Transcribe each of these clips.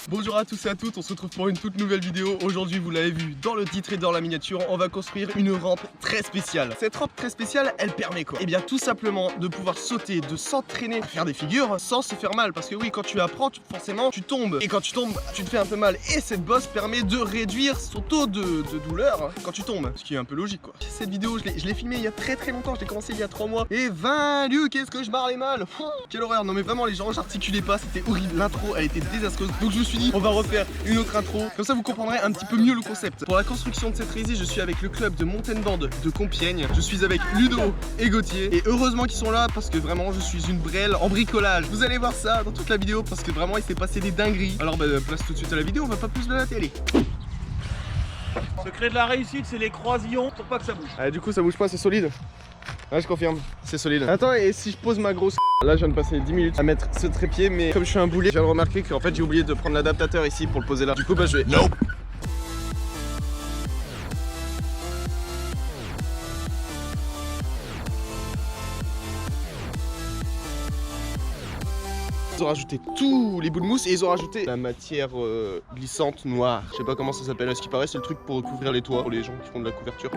Bonjour à tous et à toutes, on se retrouve pour une toute nouvelle vidéo. Aujourd'hui, vous l'avez vu dans le titre et dans la miniature, on va construire une rampe très spéciale. Cette rampe très spéciale, elle permet quoi? Eh bien tout simplement de pouvoir sauter, de s'entraîner, de faire des figures sans se faire mal. Parce que oui, quand tu apprends, forcément tu tombes. Et quand tu tombes, tu te fais un peu mal. Et cette bosse permet de réduire son taux de douleur quand tu tombes. Ce qui est un peu logique quoi. Cette vidéo, je l'ai filmée il y a très longtemps, je l'ai commencé il y a 3 mois. Et 20 lieux, qu'est-ce que je parlais mal. Quelle horreur, non mais vraiment les gens, j'articulais pas, c'était horrible. L'intro, elle était désastreuse. Donc je me suis dit, on va refaire une autre intro. Comme ça vous comprendrez un petit peu mieux le concept. Pour la construction de cette résine, je suis avec le club de mountain board de Compiègne. Je suis avec Ludo et Gauthier. Et heureusement qu'ils sont là parce que vraiment je suis une brêle en bricolage. Vous allez voir ça dans toute la vidéo parce que vraiment il s'est passé des dingueries. Alors bah place tout de suite à la vidéo, on va pas plus de la télé. Le secret de la réussite, c'est les croisillons pour pas que ça bouge. Ah, du coup ça bouge pas, c'est solide. Ouais, je confirme, c'est solide. Attends, et si je pose ma grosse... Là je viens de passer 10 minutes à mettre ce trépied, mais comme je suis un boulet, je viens de remarquer qu'en fait j'ai oublié de prendre l'adaptateur ici pour le poser là. Du coup bah je vais... Non. Ils ont rajouté tous les bouts de mousse et ils ont rajouté la matière glissante noire. Je sais pas comment ça s'appelle, à ce qui paraît c'est le truc pour recouvrir les toits pour les gens qui font de la couverture.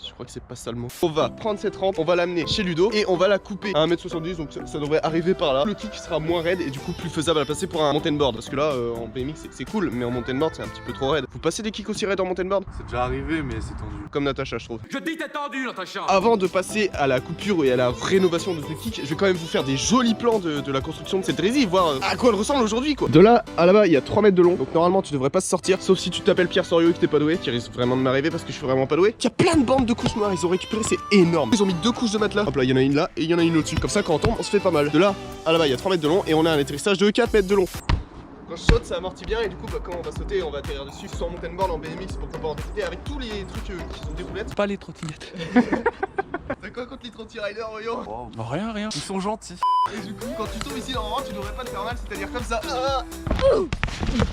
Je crois que c'est pas ça le mot. On va prendre cette rampe, on va l'amener chez Ludo et on va la couper à 1m70, donc ça devrait arriver par là. Le kick sera moins raide et du coup plus faisable à passer pour un mountain board. Parce que là en BMX c'est cool, mais en mountain board c'est un petit peu trop raide. Vous passez des kicks aussi raides en mountain board? C'est déjà arrivé mais c'est tendu. Comme Natacha je trouve. Je dis t'es tendu Natacha. Avant de passer à la coupure et à la rénovation de ce kick, je vais quand même vous faire des jolis plans de la construction de cette résine, voir à quoi elle ressemble aujourd'hui quoi. De là à là-bas il y a 3 mètres de long, donc normalement tu devrais pas se sortir, sauf si tu t'appelles Pierre Soriot et que t'es pas doué, qui risque vraiment de m'arriver parce que je suis vraiment pas doué. Il y a plein de bandes de couches noires, ils ont récupéré, c'est énorme. Ils ont mis 2 couches de matelas. Hop là, il y en a une là et il y en a une au-dessus. Comme ça quand on tombe, on se fait pas mal. De là à là-bas il y a 3 mètres de long et on a un atterrissage de 4 mètres de long. Quand je saute, ça amortit bien et du coup, bah, quand on va sauter, on va atterrir dessus. Soit en mountain board, en BMX, pourquoi pas en TT, avec tous les trucs qui sont des roulettes. Pas les trottinettes. T'as quoi contre les trotty riders, voyons? Wow. Non, rien. Ils sont gentils. Et du coup, quand tu tombes ici, normalement, tu devrais pas te faire mal, c'est-à-dire comme ça.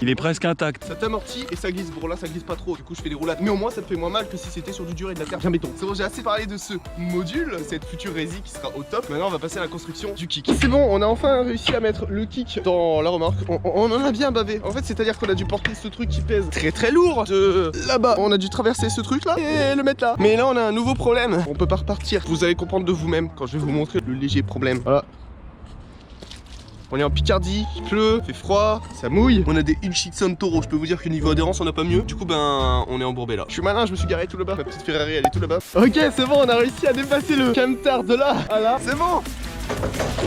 Il est presque intact. Ça t'amortit et ça glisse. Bon, là, ça glisse pas trop. Du coup, je fais des roulades. Mais au moins, ça te fait moins mal que si c'était sur du dur et de la terre bien béton. C'est bon, j'ai assez parlé de ce module, cette future résine qui sera au top. Maintenant, on va passer à la construction du kick. C'est bon, on a enfin réussi à mettre le kick dans la remorque. On en a bien bavé. En fait, c'est-à-dire qu'on a dû porter ce truc qui pèse très lourd de là-bas. On a dû traverser ce truc là et le mettre là. Mais là, on a un nouveau problème. On peut pas repartir. Vous allez comprendre de vous-même quand je vais vous montrer le léger problème. Voilà. On est en Picardie, il pleut, il fait froid, ça mouille. On a des Hutchinson Toro, je peux vous dire que niveau adhérence on n'a pas mieux. Du coup ben on est embourbé là. Je suis malin, je me suis garé tout là-bas. Ma petite Ferrari elle est tout là-bas. Ok c'est bon, on a réussi à dépasser le camtar de là à là. C'est bon.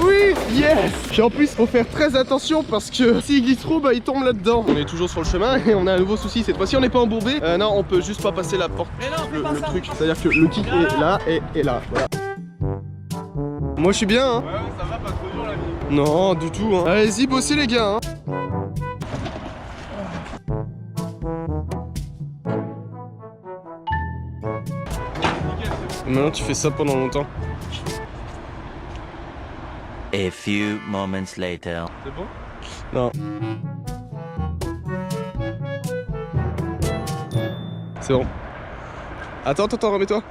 Oui, yes. Puis en plus faut faire très attention parce que s'il glisse trop bah il tombe là-dedans. On est toujours sur le chemin et on a un nouveau souci. Cette fois-ci on n'est pas embourbé. Non on peut juste pas passer la porte, le truc. C'est-à-dire que le kick est là et là, voilà. Moi je suis bien hein. Ouais ça va pas trop dur la vie. Non, du tout. Hein. Allez-y, bossez les gars. Hein. Maintenant, tu fais ça pendant longtemps. A few moments later. C'est bon? Non. C'est bon. Attends, remets-toi.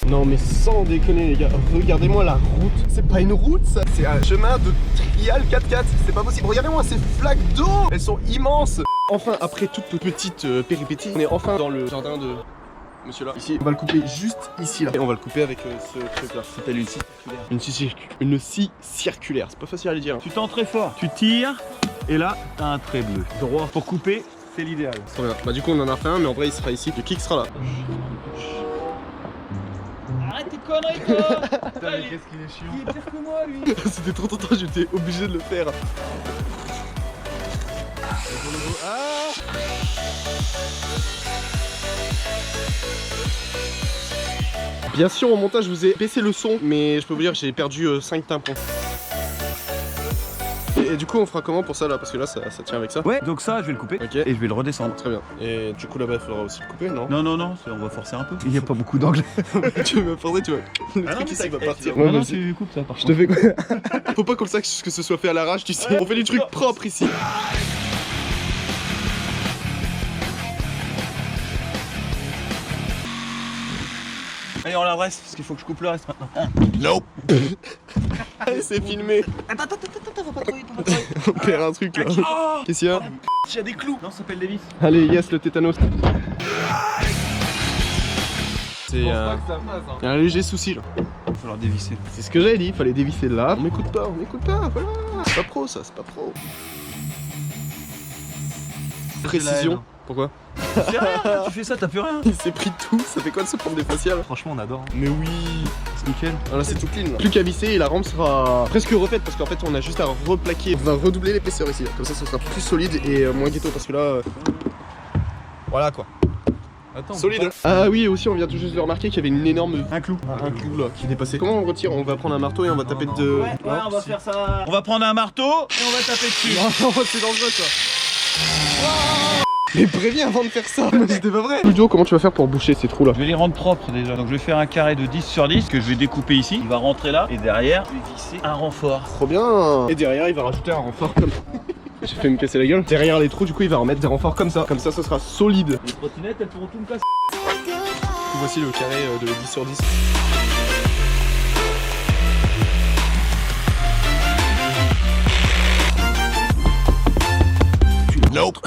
Non mais sans déconner les gars, regardez-moi la route. C'est pas une route ça, c'est un chemin de trial 4x4. C'est pas possible, regardez-moi ces flaques d'eau. Elles sont immenses. Enfin après toute petite péripétie, on est enfin dans le jardin de monsieur là. Ici, on va le couper juste ici là. Et on va le couper avec ce truc là. Ça s'appelle une scie circulaire. Une scie circulaire, c'est pas facile à le dire. Tu tends très fort. Tu tires et là, t'as un trait bleu. Droit. Pour couper, c'est l'idéal. Trop bien. Bah du coup on en a fait un mais en vrai il sera ici. Le kick sera là. Arrête tes conneries toi. Putain mais qu'est-ce qu'il est chiant. Il est pire que moi lui. C'était trop tentant, j'étais obligé de le faire. Bien sûr au montage je vous ai baissé le son, mais je peux vous dire que j'ai perdu 5 tympans. Et du coup on fera comment pour ça là? Parce que là ça tient avec ça. Ouais, donc ça je vais le couper Ok. et je vais le redescendre. Très bien. Et du coup là-bas il faudra aussi le couper, non? Non, on va forcer un peu. Il n'y a pas beaucoup d'anglais. Tu vas forcer, tu vois. Le Ah non, truc mais ici va t'inquiète. partir. Non, Ouais, non, vas-y. tu coupes ça par Je contre. te fais quoi? Faut pas qu'on le sache que ce soit fait à l'arrache, tu sais. On fait des trucs propres ici. Allez, on la reste parce qu'il faut que je coupe le reste maintenant. Nope. Allez, c'est filmé. Attends, faut pas trop vite, On perd un truc là. Qu'est-ce qu'il y a? Il y a des clous. Non, ça s'appelle des vis. Allez, yes, le tétanos. C'est Je pense pas que ça passe. Hein. y a un léger souci là. Il va falloir dévisser. C'est ce que j'avais dit, il fallait dévisser là. On m'écoute pas, voilà. C'est pas pro ça, c'est pas pro. Précision. Pourquoi? C'est rien, tu fais ça, t'as plus rien. Il s'est pris tout, ça fait quoi de se prendre des faciales? Franchement, on adore. Mais oui. C'est nickel. Voilà, c'est tout clean là. Plus qu'à visser et la rampe sera presque refaite parce qu'en fait on a juste à replaquer. On va redoubler l'épaisseur ici, comme ça sera plus solide et moins ghetto parce que là. Voilà quoi. Attends, Solide. Ah oui, aussi on vient tout juste de remarquer qu'il y avait une énorme. Un clou. Un clou là qui dépassait. Comment on retire? On va prendre un marteau et on va taper de. Ouais, on va faire ça. On va prendre un marteau et on va taper dessus. Non, c'est dangereux ça. Mais préviens avant de faire ça. C'était pas vrai. Ludo, comment tu vas faire pour boucher ces trous là? Je vais les rendre propres déjà. Donc je vais faire un carré de 10 sur 10 que je vais découper ici. Il va rentrer là et derrière je vais visser un renfort. Trop bien. Et derrière il va rajouter un renfort comme. J'ai fait me casser la gueule. Derrière les trous, du coup il va remettre des renforts comme ça. Comme ça sera solide. Les trottinettes elles pourront tout me casser. Voici le carré de 10 sur 10. Nope.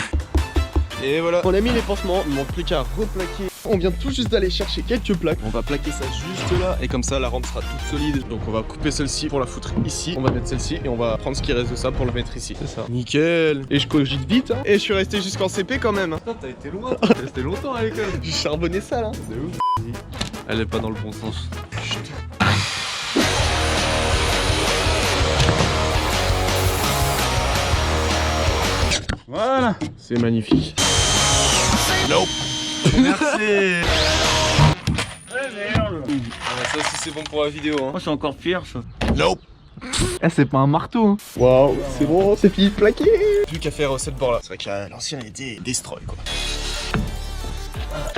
Et voilà, on a mis les pansements, il manque plus qu'à replaquer. On vient tout juste d'aller chercher quelques plaques. On va plaquer ça juste là et comme ça la rampe sera toute solide. Donc on va couper celle-ci pour la foutre ici. On va mettre celle-ci et on va prendre ce qui reste de ça pour la mettre ici. C'est ça. Nickel. Et je cogite vite hein. Et je suis resté jusqu'en CP quand même. Putain, t'as été loin. T'es resté longtemps à l'école. J'ai charbonné ça là. C'est ouf. Elle est pas dans le bon sens. Voilà. C'est magnifique. Nope. Merci. Merde. Ça aussi c'est bon pour la vidéo hein. Moi c'est encore pire ça. Nope. Eh c'est pas un marteau hein. Waouh, c'est bon, c'est fini de plaquer. Plus qu'à faire cette bord là. C'est vrai que l'ancien il était destroy quoi.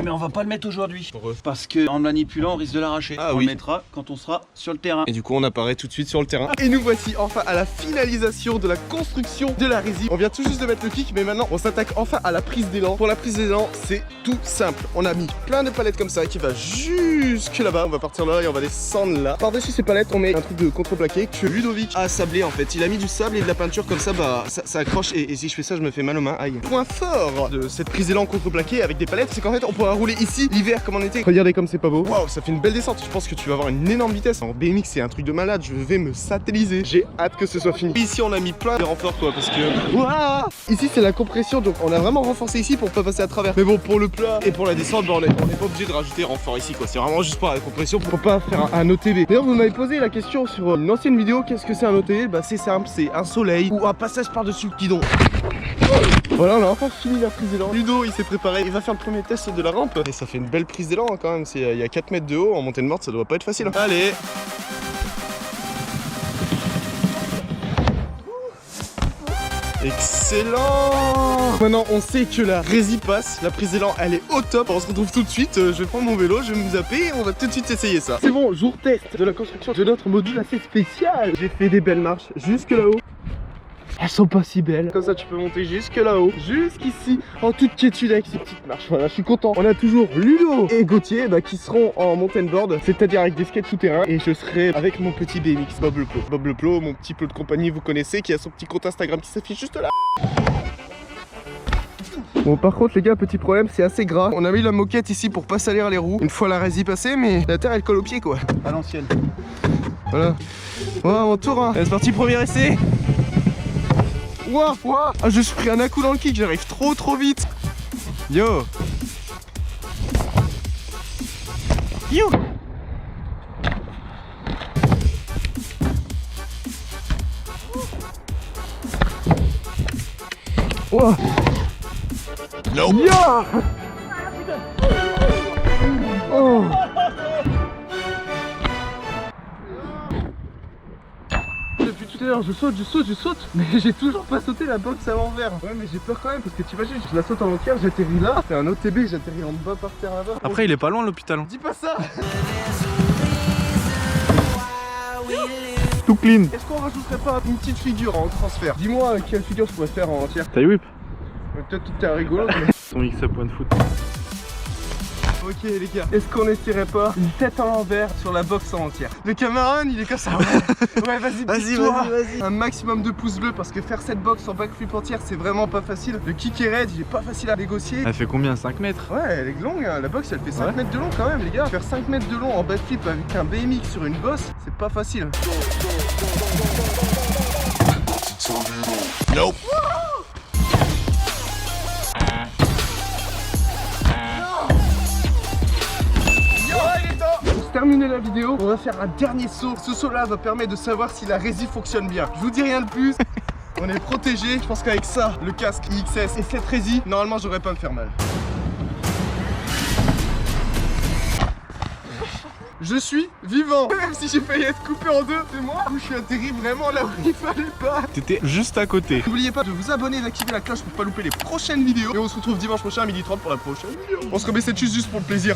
Mais on va pas le mettre aujourd'hui. Pour eux. Parce que en le manipulant on risque de l'arracher. Ah on oui. le mettra quand on sera sur le terrain. Et du coup on apparaît tout de suite sur le terrain. Et nous voici enfin à la finalisation de la construction de la résine. On vient tout juste de mettre le kick mais maintenant on s'attaque enfin à la prise d'élan. Pour la prise d'élan c'est tout simple. On a mis plein de palettes comme ça qui va jusque là-bas. On va partir là et on va descendre là. Par-dessus ces palettes on met un truc de contreplaqué que Ludovic a sablé en fait. Il a mis du sable et de la peinture comme ça bah ça accroche et si je fais ça je me fais mal aux mains. Aïe. Point fort de cette prise d'élan contreplaqué avec des palettes c'est qu'en fait on pourra rouler ici l'hiver comme on était. Regardez comme c'est pas beau. Waouh, ça fait une belle descente. Je pense que tu vas avoir une énorme vitesse. En BMX, c'est un truc de malade. Je vais me satelliser. J'ai hâte que ce soit fini. Ici, on a mis plein de renforts, quoi, parce que. Waouh. Ici, c'est la compression. Donc, on a vraiment renforcé ici pour pas passer à travers. Mais bon, pour le plat et pour la descente, bah, on est pas obligé de rajouter renfort ici, quoi. C'est vraiment juste pour la compression pour pas faire un OTB. D'ailleurs, vous m'avez posé la question sur une ancienne vidéo. Qu'est-ce que c'est un OTB? Bah, c'est simple. C'est un soleil ou un passage par-dessus le guidon. Voilà, on a enfin fini la prise d'élan. Ludo, il s'est préparé, il va faire le premier test de la rampe. Et ça fait une belle prise d'élan hein, quand même. Il y a 4 mètres de haut, en montée de morte, ça doit pas être facile. Allez. Excellent. Maintenant, on sait que la rési passe, la prise d'élan, elle est au top. On se retrouve tout de suite. Je vais prendre mon vélo, je vais me zapper et on va tout de suite essayer ça. C'est bon, jour test de la construction de notre module assez spécial. J'ai fait des belles marches jusque là-haut. Elles sont pas si belles. Comme ça tu peux monter jusque là-haut, jusqu'ici, en toute quiétude avec ces petites marches. Voilà, je suis content. On a toujours Ludo et Gauthier qui seront en mountain board, c'est-à-dire avec des skates souterrains. Et je serai avec mon petit BMX Bob le Plo. Bob le Plo, mon petit Plo de compagnie, vous connaissez, qui a son petit compte Instagram qui s'affiche juste là. Bon par contre les gars, petit problème, c'est assez gras. On a mis la moquette ici pour pas salir les roues une fois la rési passée, mais la terre elle colle au pied quoi. À l'ancienne. Voilà. Voilà mon tour hein. C'est parti, premier essai. Wouah, wouah. Ah, je suis pris un coup dans le kick, j'arrive trop vite. Yo. Yo. Wouah. No. Yeah. Oh. Depuis tout à l'heure, je saute, mais j'ai toujours pas sauté la box à l'envers. Ouais, mais j'ai peur quand même parce que t'imagines, je la saute en entière, j'atterris là, c'est un OTB, j'atterris en bas par terre là-bas. Après, il est pas loin l'hôpital. Dis pas ça. Tout clean. Est-ce qu'on rajouterait pas une petite figure en transfert? Dis-moi quelle figure je pourrais faire en entière. Taille whip. Peut-être tout est rigolo. Mais... Ton X à point de foot. Ok les gars, est-ce qu'on essaierait pas une tête à l'envers sur la box en entière? Le Cameron il est comme ça. Ouais vas-y, vas-y. Un maximum de pouces bleus parce que faire cette box en backflip entière c'est vraiment pas facile. Le kick est raide, il est pas facile à négocier. Elle fait combien? 5 mètres? Ouais elle est longue hein. La box elle fait 5 Ouais. mètres de long quand même les gars. Faire 5 mètres de long en backflip avec un BMX sur une bosse c'est pas facile. Nope. Pour terminer la vidéo, on va faire un dernier saut. Ce saut là va permettre de savoir si la rési fonctionne bien. Je vous dis rien de plus. On est protégé. Je pense qu'avec ça, le casque IXS et cette rési, normalement j'aurais pas me faire mal. Je suis vivant. Même si j'ai failli être coupé en deux, c'est moi où je suis atterri vraiment là où il fallait pas. T'étais juste à côté. N'oubliez pas de vous abonner et d'activer la cloche pour pas louper les prochaines vidéos. Et on se retrouve dimanche prochain à 12h30 pour la prochaine vidéo. On se remet cette juste pour le plaisir.